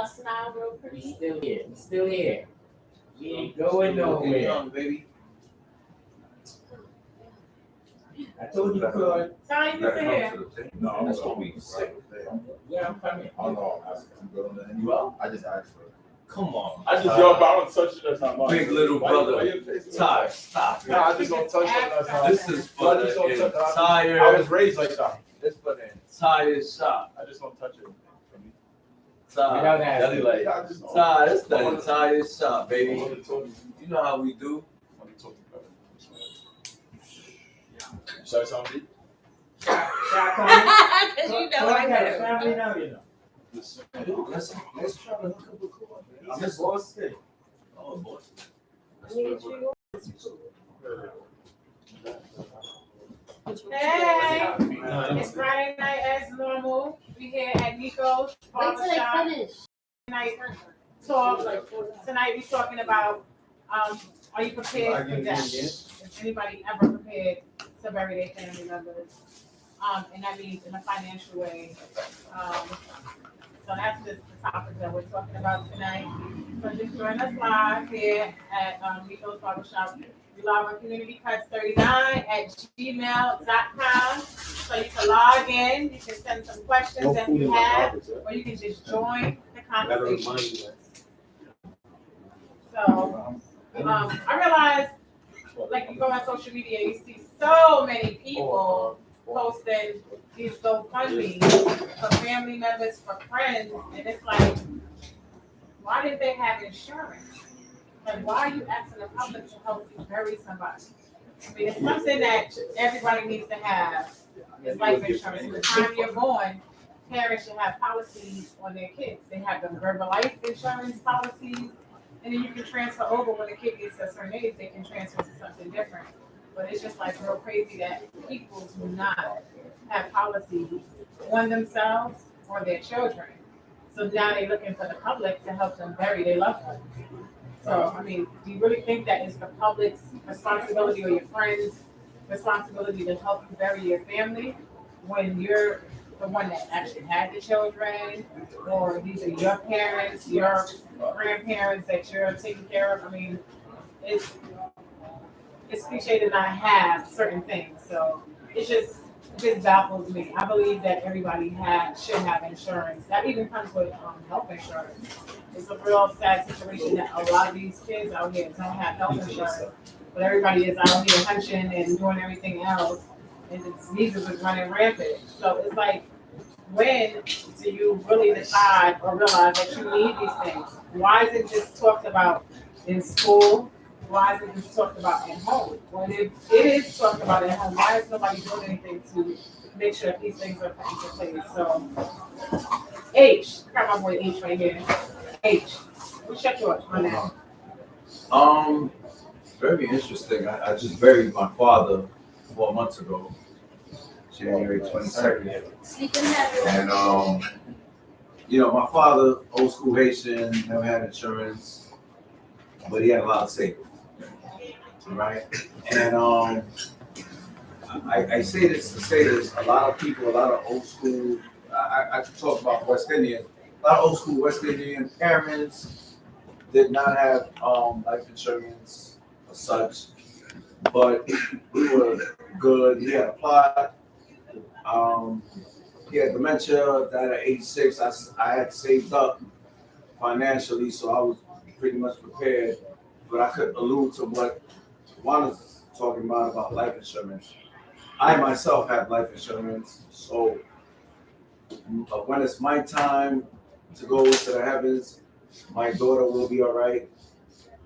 smile real pretty. Still here. Still here. We ain't going nowhere. Young, baby. I told you could. Time you sit here. No, I'm just gonna be sick. Yeah, I'm coming. Oh no, I'm good on that. You up? I just asked for it. Come on. I just jump out and touch it. That's not mine. Big little brother. Why you facing Ty, me? stop. No, I just don't touch it. That's not. This is for I just don't the touch it. I entire. was raised like that. This for the entire shop. I just don't touch it. Ty, Without asking. Deli like. Yeah, I just don't. Ty, this the entire shop, I baby. would've told you. You know how we do. Let me talk to you better. Should I sound deep? Cause you know I know. Family now, you know. Let's try to hook up with Claude, man. I'm just boss thing. Oh, boy. Hey, it's Friday night as normal. We here at Nicko's Wait till they Barbershop. finish. Tonight talk. Tonight we talking about are you prepared for death? Is anybody ever prepared to bury their family members? And that means in a financial way. So that's just the topic that we're talking about tonight. So just join us live here at Nicko's Barbershop. We live on Community Cuts 39 at gmail.com. So you can log in, you can send some questions that you have, or you can just join the conversation. So I realized, like you go on social media, you see so many people posting these GoFundMes for family members, for friends, and it's like, why did they have insurance? Like, why are you asking the public to help you bury somebody? I mean, it's something that everybody needs to have. It's life insurance. From the time you're born, parents should have policies on their kids. They have the verbal life insurance policies, and then you can transfer over when the kid gets to a certain age, they can transfer to something different. But it's just like real crazy that people do not have policies on themselves or their children. So now they're looking for the public to help them bury their loved ones. So, I mean, do you really think that it's the public's responsibility or your friends' responsibility to help you bury your family when you're the one that actually had the children, or these are your parents, your grandparents that you're taking care of? I mean, it's cliche to not have certain things. So it just baffles me. I believe that everybody should have insurance. That even comes with health insurance. It's a real sad situation that a lot of these kids out here don't have health insurance, but everybody is out here hunching and doing everything else, and the diseases is running rampant. So it's like, when do you really decide or realize that you need these things? Why is it just talked about in school? Why is it just talked about at home? When it is talked about at home, why is nobody doing anything to make sure that these things are put into place? So, H, I got my boy H right here. H, what's your thoughts on that? Very interesting. I just buried my father 4 months ago, January 22nd. Sleeping heavy. And you know, my father, old school Haitian, never had insurance, but he had a lot of savings, right? And I say this to say this. A lot of people, a lot of old school. I could talk about West Indian. A lot of old school West Indian parents did not have life insurance or such, but we were good. He had a plot. He had dementia, died at 86. I had saved up financially, so I was pretty much prepared. But I could allude to what Juan is talking about life insurance. I myself have life insurance, so when it's my time to go to the heavens, my daughter will be all right,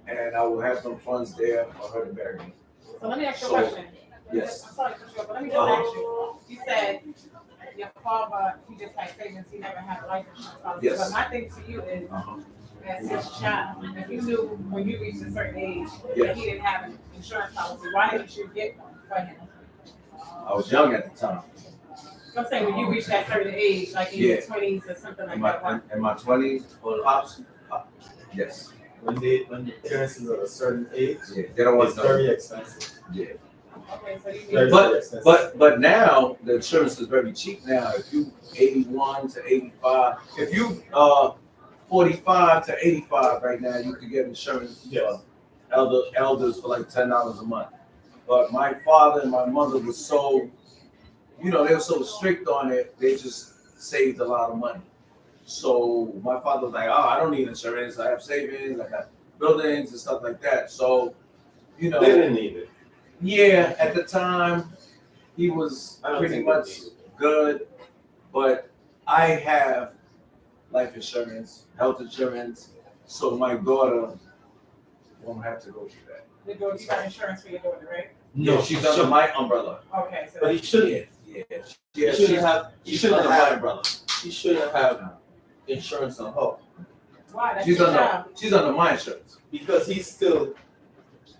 and I will have some funds there for her to bury me. So let me ask you a question. Yes. I'm sorry to cut you off, but let me just ask you. You said your father, he just had savings, he never had a life insurance policy. Yes. But my thing to you is, as his child, if you knew when you reached a certain age that Yes. he didn't have an insurance policy, why didn't you get one for him? I was young at the time. I'm saying when you reach that certain age, like in your 20s or something like that. In my 20s, pops, yes. When the parents is at a certain age, Yeah, they don't want it's very expensive. Yeah. Okay, so you Very, need, very expensive. But now the insurance is very cheap now. If you 81 to 85, if you 45 to 85 right now, you can get insurance for elders for like $10 a month. But my father and my mother were so, they were so strict on it, they just saved a lot of money. So my father was like, oh, I don't need insurance. I have savings, I got buildings and stuff like that. So, They didn't need it. yeah, at the time, he was I don't pretty think much they need it. good, but I have life insurance, health insurance, so my daughter won't have to go through that. You got insurance for your daughter, right? No, she's under my umbrella. Okay, so But he shouldn't. Yeah, He shouldn't have. He she's shouldn't under my have. umbrella. He shouldn't have insurance on her why? That's She's your under, job. she's under my insurance. because he's still.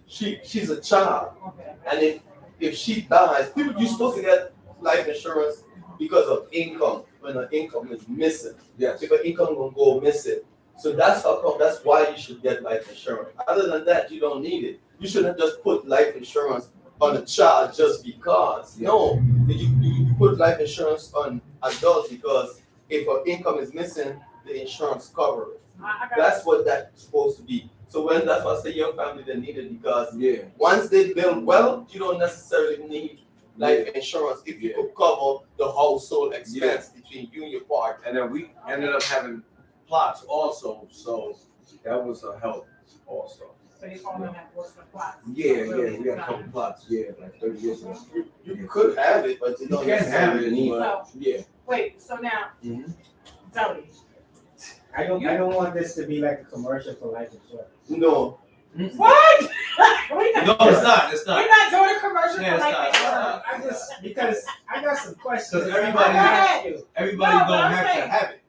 She's a child, Okay. and if she dies, you're supposed to get life insurance because of income when an income is missing. Yes. If an income will go missing, so that's how come. That's why you should get life insurance. Other than that, you don't need it. You shouldn't just put life insurance on a child just because. No, you put life insurance on adults because if an income is missing, the insurance covers it. I got That's what that's supposed to be. So when that's why I say your family they need it because Yeah. once they build wealth, you don't necessarily need life insurance if you could cover the household expense between you and your partner. And then we ended up having plots also, so that was a help also. So you call them that works for plots. Yeah, we had a couple plots, like 30 years ago. You could have it, but you don't You can have necessarily it, need it. but yeah. Wait, so now, Mhm. Zoe, I don't want this to be like a commercial for life insurance. No, what? We're No, not, it's not, it's we're not. not doing a commercial Yeah, for it's life not. insurance. I just because I got some questions. Because everybody Go ahead. Everybody No, but don't I'm have saying- to have it.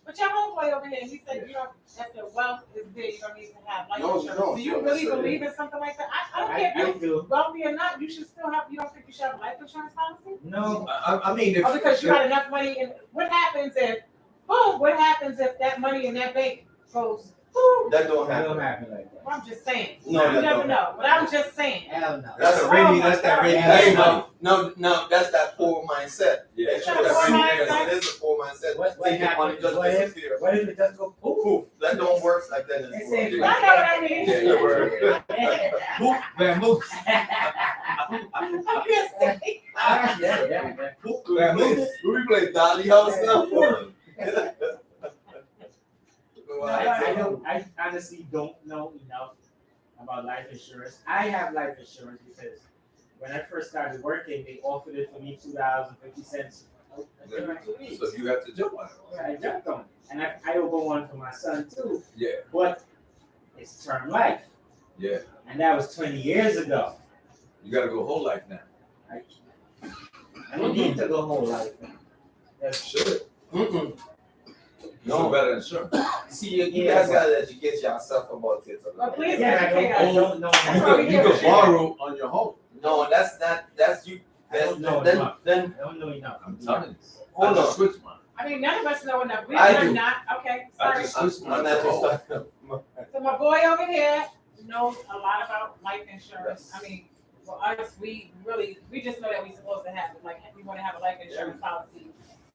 But your homeboy over here, he said you don't, if the wealth is there, you don't need to have life No, insurance. no, Do you no, really so- believe in something like that? I don't care I if do. you're wealthy or not, you should still have, you don't think you should have a life insurance policy? No, I mean, if Or because you got enough money in, what happens if that money in that bank goes, boom? that don't I don't happen. happen like that. I'm just saying. No, You that never don't know, but I'm just saying. Hell no. That's Oh my God. Hey, no, that's that poor mindset. Yeah. That's that poor mindset. It is a poor mindset. What Think the money happens? just disappear. What if it doesn't go poof? Poof. That don't work like that in They this say world. I know what I mean. Yeah. Move, man, move. I can't say. Yeah. Poof, man, move. We play Dolly House now. I honestly don't know enough about life insurance. I have life insurance because when I first started working, they offered it for me $2.50 every 2 weeks. So you have to jump on it. So I jumped on it, and I opened one for my son too. Yeah. But it's term life, Yeah. and that was 20 years ago. You gotta go whole life now. I don't need to go whole life. Should. Mm-mm. No better insurance. See, you guys gotta educate yourself about it. Well, please Yeah, educate I us. don't know. That's why we You here. can borrow on your home. No, that's not. That's you. I don't know Then enough. then I don't know enough. I'm telling you. hold I just on. switched mine. I mean, none of us know enough. We I are do. not, okay, I sorry. just switched mine. I'm not to whole. just So my boy over here knows a lot about life insurance. I mean, for us, we just know that we're supposed to have it. Like, we want to have a life insurance policy.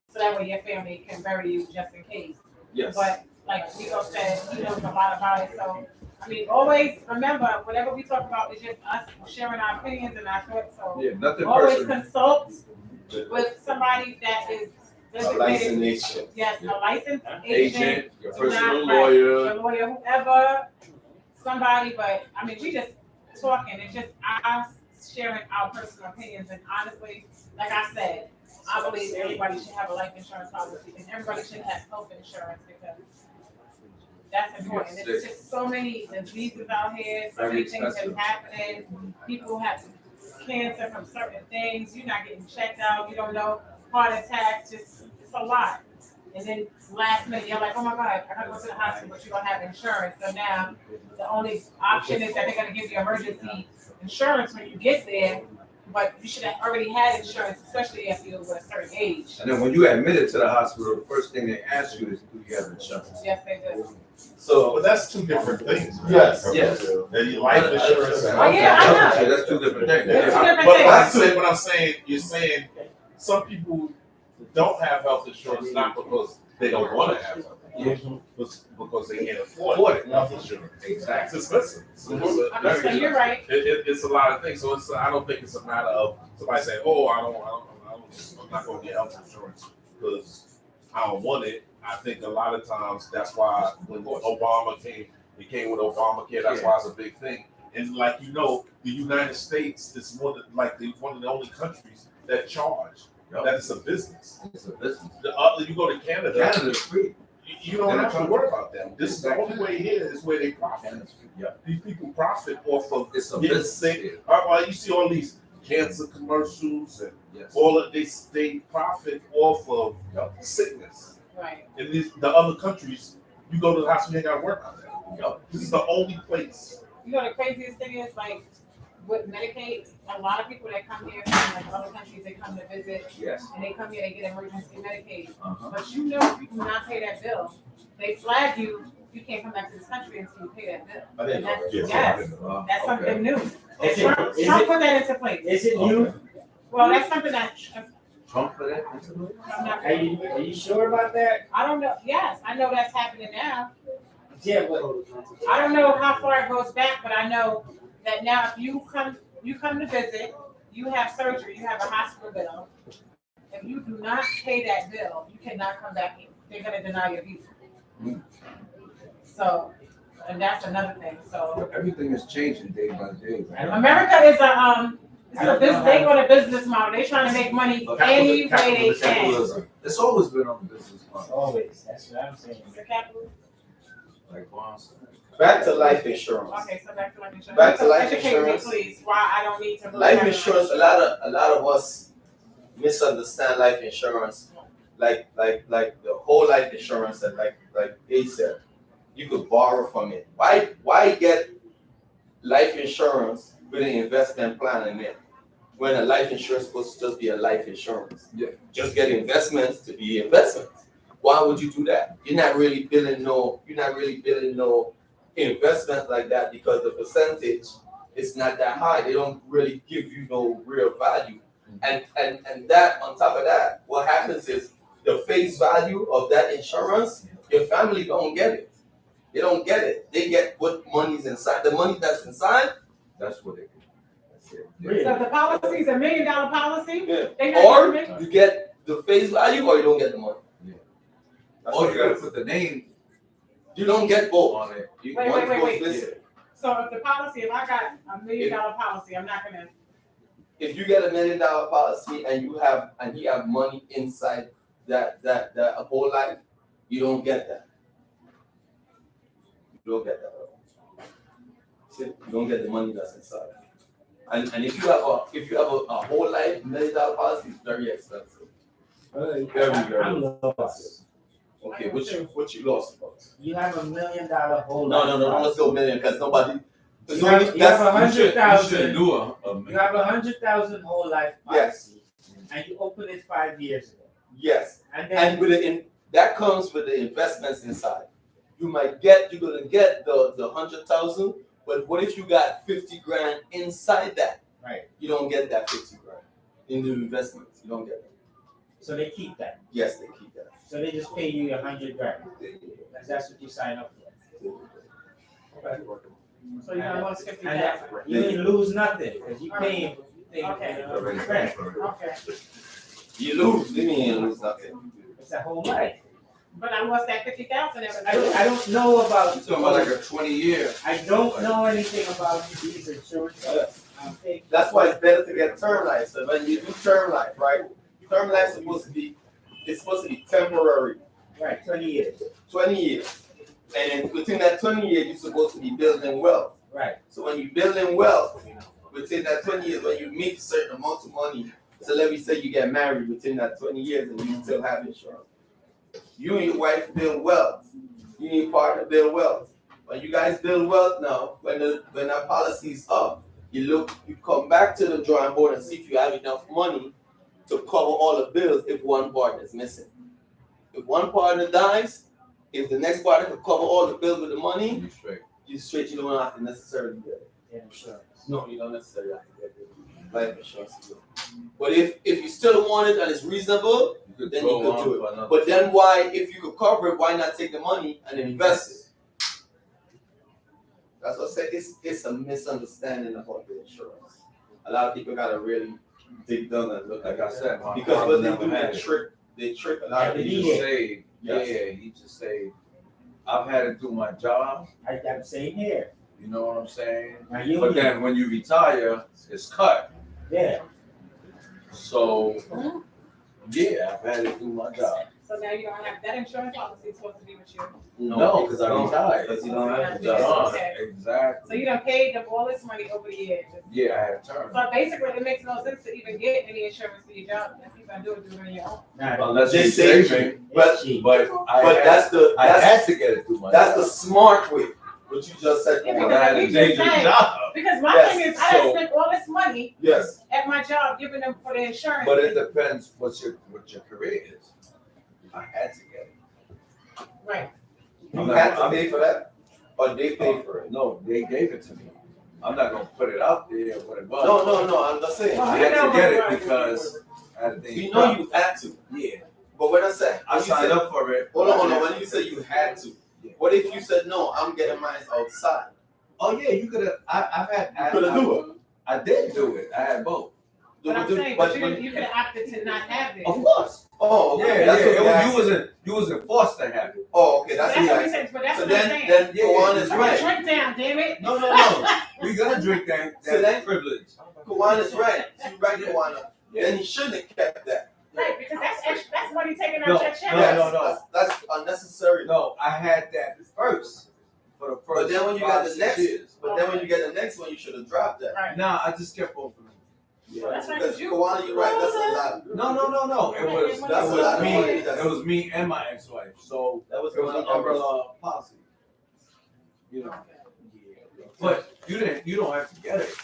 So that way your family can bury you just in case. Yes. But like Nicko said, he knows a lot about it. So, I mean, always remember, whatever we talk about is just us sharing our opinions and our thoughts. So Yeah, nothing always personal. consult with somebody that is A designated. licensed agent. Yes, a licensed agent. Agent, your Not personal right, lawyer. your lawyer, whoever, somebody, but I mean, we just talking, it's just us sharing our personal opinions, and honestly, like I said, I believe everybody should have a life insurance policy, and everybody should have health insurance, because that's important. Yes, It's just so many diseases out here, so many Very things that's expensive. happening, people have cancer from certain things, you're not getting checked out, you don't know, heart attacks, just, it's a lot. And then last minute, you're like, oh my God, I gotta go to the hospital, but you don't have insurance. So now the only option is that they're gonna give you emergency insurance when you get there, but you should have already had insurance, especially if you're over a certain age. And then when you admitted to the hospital, the first thing they ask you is, do you have insurance? Yes, they do. So But that's two different things. right? Yes, yes. And life insurance. and Oh, yeah, I health know. Yeah, that's two different things. It's two Yeah. different But things. what I'm saying, you're saying some people don't have health insurance not because they don't want to have it. because they can't afford it. Health insurance. Exactly. It's expensive. So you're right. It's a lot of things. So I don't think it's a matter of somebody saying, "Oh, I'm not going to get health insurance because I don't want it." I think a lot of times that's why when Obama came, it came with Obamacare. That's why it's a big thing. And like the United States is one of the only countries that charge. That it's a business. It's a business. The other, you go to Canada. Canada's free. You don't have to worry about them. This is the only way here is where they profit. Canada's free. Yeah. These people profit off of It's a getting business. sick. You see all these cancer commercials and Yes. all of this. They profit off of sickness. Right. In the other countries, you go to the hospital, you ain't got to work on that. This is the only place. You know the craziest thing is like with Medicaid, a lot of people that come here from like other countries, they come to visit Yes. and they come here, they get emergency Medicaid. Uh-huh. But you know if you do not pay that bill, they flag you, you can't come back to this country until you pay that bill. And that's, yes, that's something new. Is Trump it, put that into place. is it new? Well, that's something that, Trump for that? I'm not, Are you sure about that? I don't know, yes, I know that's happening now. Yeah, but I don't know how far it goes back, but I know that now if you come to visit, you have surgery, you have a hospital bill. If you do not pay that bill, you cannot come back in. They're gonna deny your visa. So, and that's another thing, so. Everything is changing day by day. Right? America is they on a business model. They're trying to make money any way they can. Capitalism. It's always been on the business model. always, that's what I'm saying. The capital. Like Juan said. Back to life insurance. Okay, so back to life insurance. Back to life Educate me, insurance. please, why I don't need to. lose Life my insurance, a lot of us misunderstand life insurance. Like the whole life insurance that like they said, you could borrow from it. Why get life insurance with an investment plan in it? When a life insurance is supposed to just be a life insurance. Yeah. Just get investments to be investments. Why would you do that? You're not really building no investment like that because the percentage is not that high. They don't really give you no real value. And that on top of that, what happens is the face value of that insurance, your family don't get it. They don't get it. They get what money's inside. The money that's inside, That's what they do. That's it. Really? So if the policy is $1 million policy, yeah. they not Or gonna make- you get the face value or you don't get the money. Yeah. That's Or what you it gotta is. put the name You don't get both. on it. Wait, One wait, goes wait. missing. So if the policy, if I got $1 million policy, I'm not gonna. If you get $1 million policy and you have money inside that whole life, you don't get that. You don't get that at all. See, you don't get the money that's inside. And if you have a whole life $1 million policy, it's very expensive. Very, very I'm expensive. lost. Okay, what you lost about? You have $1 million whole No, life let's go million because nobody. You have You shouldn't 100,000. do You have 100,000 whole life Yes. policy, and you open it 5 years ago, Yes. and then And that comes with the investments inside. You're gonna get the 100,000, but what if you got 50 grand inside that? Right. You don't get that 50 grand in the investments. You don't get it. so they keep that. Yes, they keep that. So they just pay you 100 grand. That's what you sign up for. So you got 150 And thousand. you ain't lose nothing because you paying. Okay. 100 grand. Okay, You lose. You mean you lose nothing? It's a whole life. but I lost that 50,000. I don't know about. You're talking about like a 20-year. I don't know anything about these insurance. That's why it's better to get term life. So when you do term life, right? Term life is supposed to be temporary, Right, 20 years. 20 years. And within that 20 years, you're supposed to be building wealth. Right. So when you're building wealth, within that 20 years, when you make a certain amount of money, so let me say you get married within that 20 years and you still have insurance. You and your wife build wealth. You and your partner build wealth. When you guys build wealth now, when that policy is up, you come back to the drawing board and see if you have enough money to cover all the bills if one partner is missing. If one partner dies, if the next partner can cover all the bills with the money, You straight. you straight, you don't have to necessarily get it. Insurance. No, you don't necessarily have to get it. Life insurance. But if you still want it and it's reasonable, then you could do it. But then why, if you could cover it, why not take the money and invest it? That's what I say. It's a misunderstanding about the insurance. A lot of people gotta really dig down and look Like at I said, my because father what they never do, had they it. trick a lot of He people. just saved. Yes. Yeah, he just saved. I've had it through my job. I'm saying here. You know what I'm saying? Now you. But then when you retire, it's cut. Yeah. So yeah, I've had it through my job. So now you don't have, that insurance policy is supposed to be with you. No, because I retired. Because you don't have the Yeah. job. Okay. Exactly. So you done paid them all this money over the years. Yeah, I had term. So basically, it makes no sense to even get any insurance for your job. If you're gonna do it on your own. Nah, Unless They you're say saving, But it's cheap. but but I had to get it through my that's job. the smart way. What you just said. Yeah, Because because I had we a just dangerous said- job. Because my Yes, thing is, I so- done spent all this money Yes. at my job giving them for the insurance. But it depends what your career is. I had to get it. Right. You had to pay for that, or they pay for it. No, they gave it to me. I'm not gonna put it out there what it was. No. I'm just saying. I You had know to get what- it because I had a We dangerous know job. you had to, Yeah, but when I said, I signed up for it. hold on. When you say you had to, what if you said no? I'm getting mine outside. Oh yeah, you could have. I've had. You could have do it. I did do it. I had both. But I'm saying, but you could have opted to not have it. Of course. Oh, Yeah, okay. that's That's what you wasn't forced to have it. Oh, okay. That's That's what we what said, but that's So what I'm saying. then Yeah, Kawan is yeah. right. Drink down, damn it. No. We gonna drink that So then- privilege. Kawan is right. You right, Kawana. Yeah. Then he shouldn't have kept that. Right, because that's extra, that's money taken No, out your check. no. Yes, That's unnecessary. No, I had that first for the first. But then when you got the 5-6 next- years. But then when you get the next one, you should have dropped that. Right. Nah, I just kept both of them. Well, that's right, Because you- Kawana, you're right. That's a lot. No. It was That's a lot of money. it was me and my ex-wife. So That was it was an umbrella policy. You know. But you don't have to get it.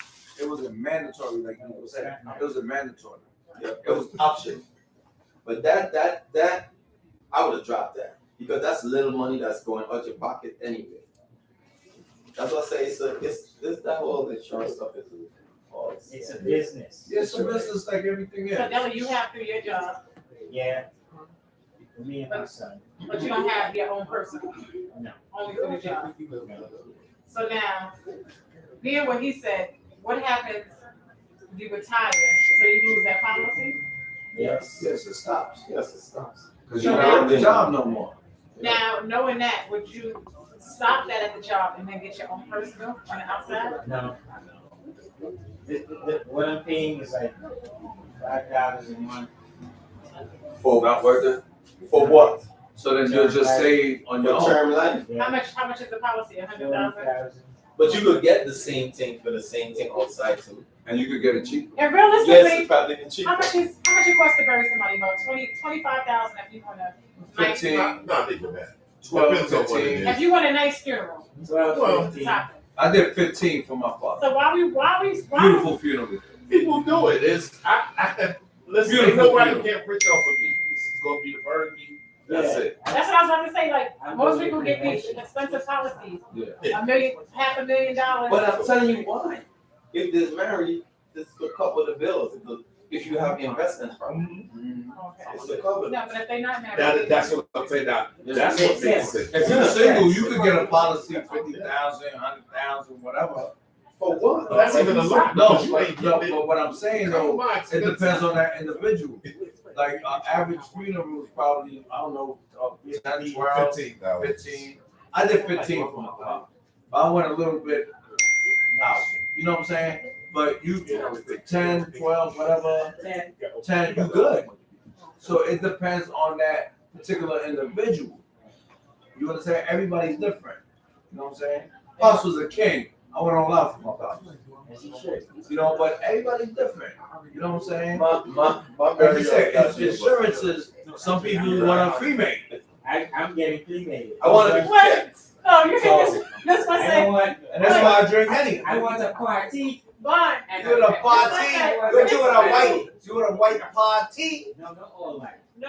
It wasn't mandatory like you said. It was a mandatory. Yeah. It was option. But that I would have dropped that because that's little money that's going out your pocket anyway. That's what I say. It's that whole insurance stuff is. It's a business. It's a business like everything So else. Della, you have through your job, Yeah. For me and my son. but you don't have your own personal, No. only through the job. So now, being what he said, what happens if you retire, so you lose that policy? Yes. Yes, it stops. Yes, it stops. Because you're not at the job no more. Now, knowing that, would you stop that at the job and then get your own personal on the outside? No. What I'm paying is like $5 a month. For Not worth it. for what? So then you'll just save on your For own. term life. Yeah. How much is the policy, 100,000? 40,000. But you could get the same thing for the same thing outside too. And you could get it cheap. And Yes, realistically, it's probably been cheaper. how much it costs to bury somebody? About 25,000 if you want a nice, 15, Not even that. 12, Depends on what it 15. is. if you want a nice funeral. 12, Well, 15. Top it. I did 15 for my father. So why Beautiful funeral. People do it. Listen, ain't Beautiful nobody funeral. get rich off of me. It's gonna be the burden me. That's Yeah. it. That's what I was about to say. Like I'm most going people with get these prevention. expensive policies, Yeah. $500,000. But I'm telling you why. If there's married, this could cover the bills. If you have investments from Okay. it's to cover. No, but if they're not married, That's what I'm saying. That's Makes what makes sense. sense. If you're single, you could get a policy 50,000, 100,000, whatever. For what? That's even a lot. No, because you ain't no, getting but what I'm saying Couple though, months, it depends on that individual. Like average funeral is probably, I don't know, 10, 12, 15,000. 15. I did 15 for my father. But I went a little bit out. You know what I'm saying? But you 10, 12, whatever, 10, you good. So it depends on that particular individual. You understand? Everybody's different. You know what I'm saying? Pops was a king. I went on live for my pops. As you should. You know, but everybody's different. You know what I'm saying? My Like you said, insurances, some people want to cremate. I'm getting cremated. I want to be What? kept. No, you So- can this one I say don't want. And that's why I drink anyway. I want a party. bond. You in a party, you're doing a white party. No, not all white. No.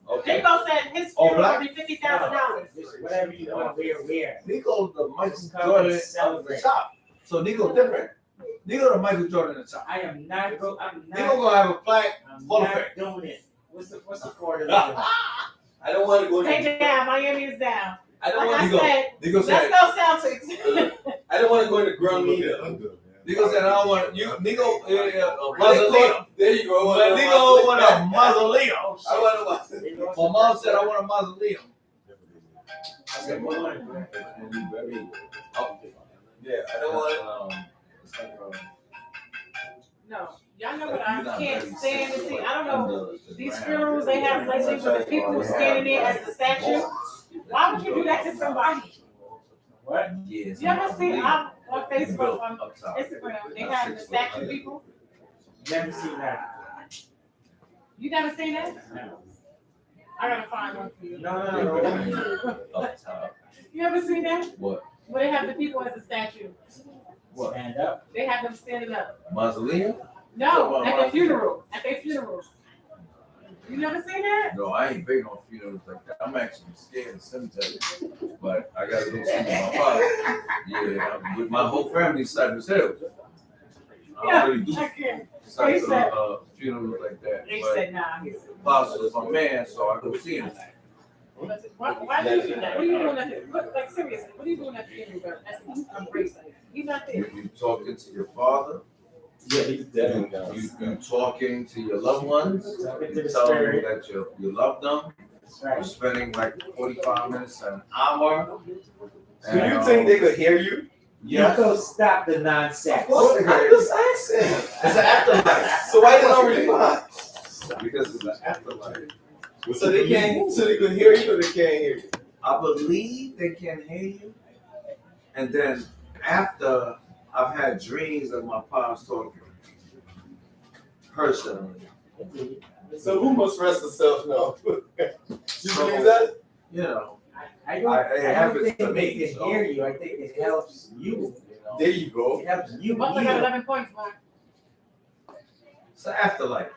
Okay. Nicko said his All funeral black? would be $50,000. Whatever you want to wear. Nico the Michael Come Jordan and of the celebrate. top. So Nico different. Nico the Michael Jordan of the top. I am not. I'm Nico not. gonna have a plaque. I'm Hall of not Fame. doing it. What's the quarter living? I don't want to go Take to. it down. Miami is down. I don't Like want I to said, Nicko let's said, go Celtics. I don't want to go in the ground either. Nicko said, I don't want you. Nicko, Mausoleum. mausoleum. There you go. But Nicko want a mausoleum. I want a mausoleum. My mom said, I want a mausoleum. I said, "Well, Yeah, I don't want. No, y'all know what I can't stand to see. I don't know. These funerals they have lately with the people standing there as a statue. Why would you do that to somebody? what? Yes. You ever see on Facebook, on Instagram, they have the statue people? Never seen that. You never seen that? No. I gotta find one for you. No. Up top. You ever seen that? What? Where they have the people as a statue. What? Stand up. They have them standing up. Mausoleum? No, at their funeral. At their funerals. You never seen that? No, I ain't big on funerals like that. I'm actually scared of cemetery. But I gotta go see my father. Yeah, with my whole family Cypress Hill. I don't really do I can't. types of funerals like that. They But said, nah. He said, Apostle is my man, so I go see him. why do you do that? What are you doing at the, like seriously, what are you doing at the funeral? I'm bracing. He's not there. You talking to your father, Yeah, he's dead. you talking to your loved ones, Talking to you the telling them spirit. that you love them. That's You're right. spending like 45 minutes to an hour. Do you think they could hear you? Yes. Nicko, stop the nonsense. I'm just asking. It's an afterlife. So why they don't respond? Because it's an afterlife. So they can't. So they can hear you or they can't hear you. I believe they can hear you. And then after I've had dreams of my pops talking personally. So who must rest itself now? You So, believe that? You know, I it don't happens think to they me, can so. hear you. I think it helps you. You know. There you go. It helps you Butler got heal 11 points, man. It's an afterlife.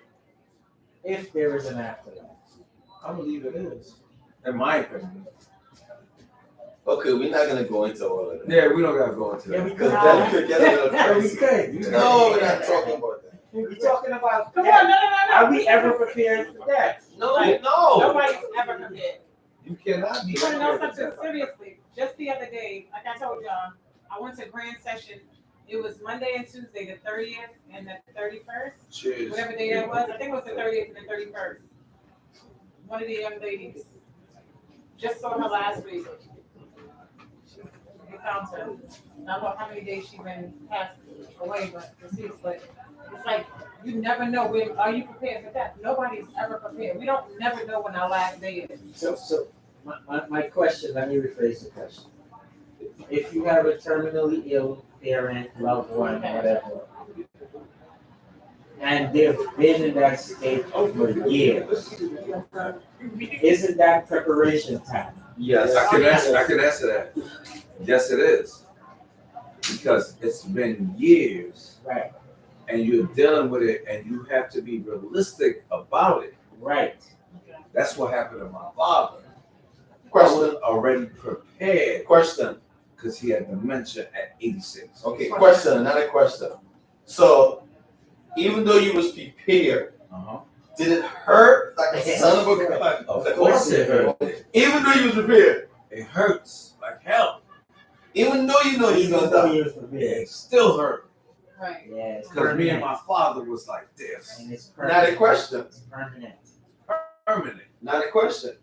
if there is an afterlife. I believe it is. In my opinion. Okay, we're not gonna go into all of that. Yeah, we don't gotta go into Yeah, that. we Because could. that could get a little Yeah, we crazy. could. No, we're not talking about that. We're talking about Come death. on, no. Are we ever prepared for death? No, Right. no. Nobody's ever prepared. You cannot be. You wanna know prepared for something? that. Seriously, just the other day, like I told y'all, I went to Grand Session. It was Monday and Tuesday, the 30th and the 31st. Cheers. Whatever day that was, I think it was the 30th and the 31st. One of the young ladies. Just saw her last week. We found her. I don't know how many days she been passed away, but deceased, but it's like, you never know when, are you prepared for death? Nobody's ever prepared. We don't never know when our last day is. So my question, let me rephrase the question. If you have a terminally ill parent, loved one, whatever, and they've been in that state for years, isn't that preparation time? Yes. I can answer that. Yes, it is. Because it's been years Right, and you're dealing with it and you have to be realistic about it. right. That's what happened to my father. I Question. was already prepared Question. because he had dementia at 86. Okay, question, another question. So, even though you was prepared, Uh-huh. did it hurt like a son of a gun? Of course it hurt. Even though you was prepared, It hurts like hell. even though you know you're gonna die. It still hurt. Right. Yeah, it's Because me and permanent. my father was like this. And it's Not a permanent. question. It's permanent. Permanent. Not a question.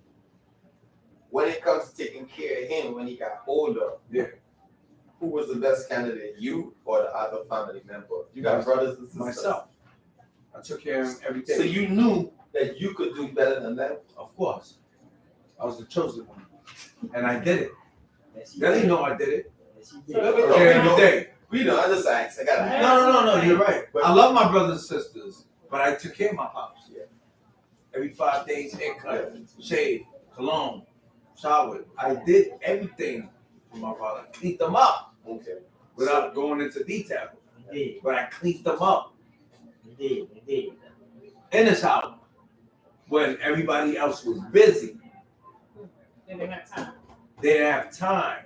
When it comes to taking care of him when he got older, Yeah. who was the best candidate, you or the other family member? You got brothers and sisters. Myself. I took care of him every day. So you knew that you could do better than them. Of course. I was the chosen one. And I did it. Yes, you They didn't did. know I did it. Yes, you So let me did. know. Okay, every day. We know. I just asked. I got. No, you're right. I love my brothers and sisters, but I took care of my pops. Yeah. Every 5 days, haircut, shave, cologne, shower. I did everything for my father. I cleaned them up Okay. without going into detail. You did. But I cleaned them up You did. You did. in his house when everybody else was busy. They didn't have time. They didn't have time.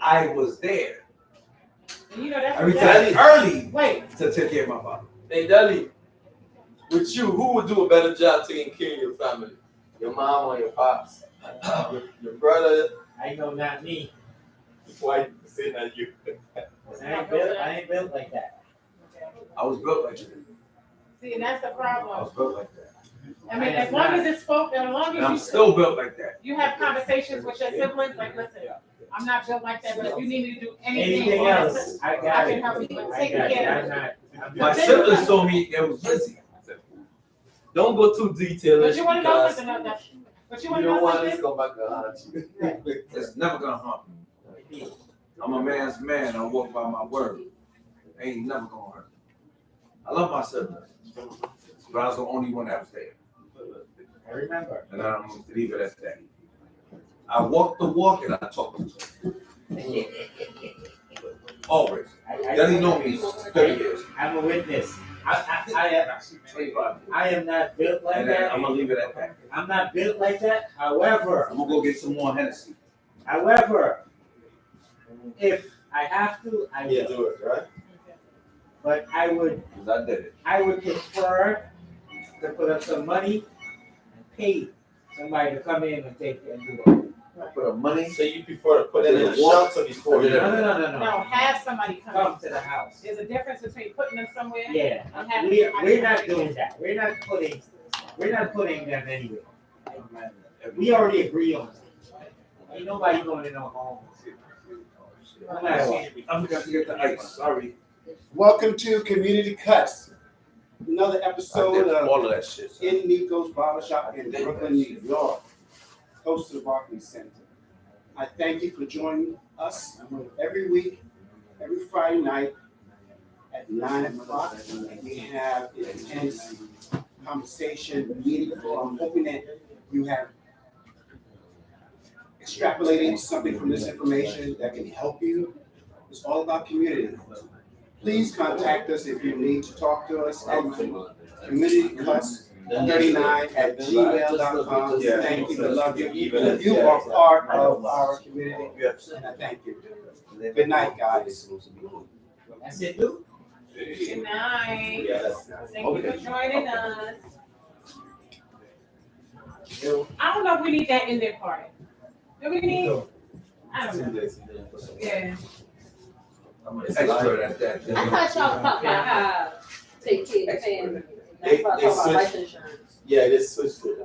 I was there And you know that's every that's- time early Wait, to take care of my father. Hey, Dudley. With you, who would do a better job taking care of your family? Your mom or your pops? Your brother? I know not me. Why you say that you? I ain't built like that. I was built like that. See, and that's the I problem. was built like that. I mean, as long as it's spoken, as long And I'm as still built like that. you have conversations with your siblings, like, listen, I'm not built like that, but if you need me to do anything, Anything else, I I got can it. help you, but I take got it. care I'm of it. not. My siblings told me it was busy. Don't go too detailed. But you wanna know something else? But you You wanna don't know want this something? to come back to haunt you. It's never gonna harm me. I'm a man's man. I walk by my word. Ain't never gonna hurt me. I love my siblings, but I was the only one that was there. I remember. And I'm gonna leave it at that. I walk the walk and I talk the talk. Always. Daddy know me 30 years. I'm a witness. I am not built like And that. I'm gonna leave it at that. I'm not built like that. However, I'm gonna go get some more Hennessy. if I have to, I Yeah, will. do it, right? But I would Cause I did it. prefer to put up some money and pay somebody to come in and take and do it. I put up money. So you prefer to put it in a shelter before you. No. Have somebody come Come to the house. There's a difference between putting them somewhere. Yeah, and having we're somebody not come doing that. We're not putting them anywhere. We already agree on it. Ain't nobody going in no home. No matter what. I forgot to get the ice. Sorry. Welcome to Community Cuts, another I episode did of all of that shit. In Nicko's Barbershop in Brooklyn, New York, close to the Barclays Center. I thank you for joining us every week, every Friday night at 9 o'clock. We have intense conversation, meaningful. I'm hoping that you have extrapolated something from this information that can help you. It's all about community. Please contact us if you need to talk to us at communitycuts39@gmail.com. Thank you, we love you. You are part of our community, and I thank you. Good night, guys. That's it, Lou? Good night. Yes. Thank you for joining us. I don't know if we need that in there part. Do we need? I don't know. Yeah. I'm an expert at that. I thought y'all talked about how take care of the family. That's why I They talk about life switched. insurance. Yeah, they switched it.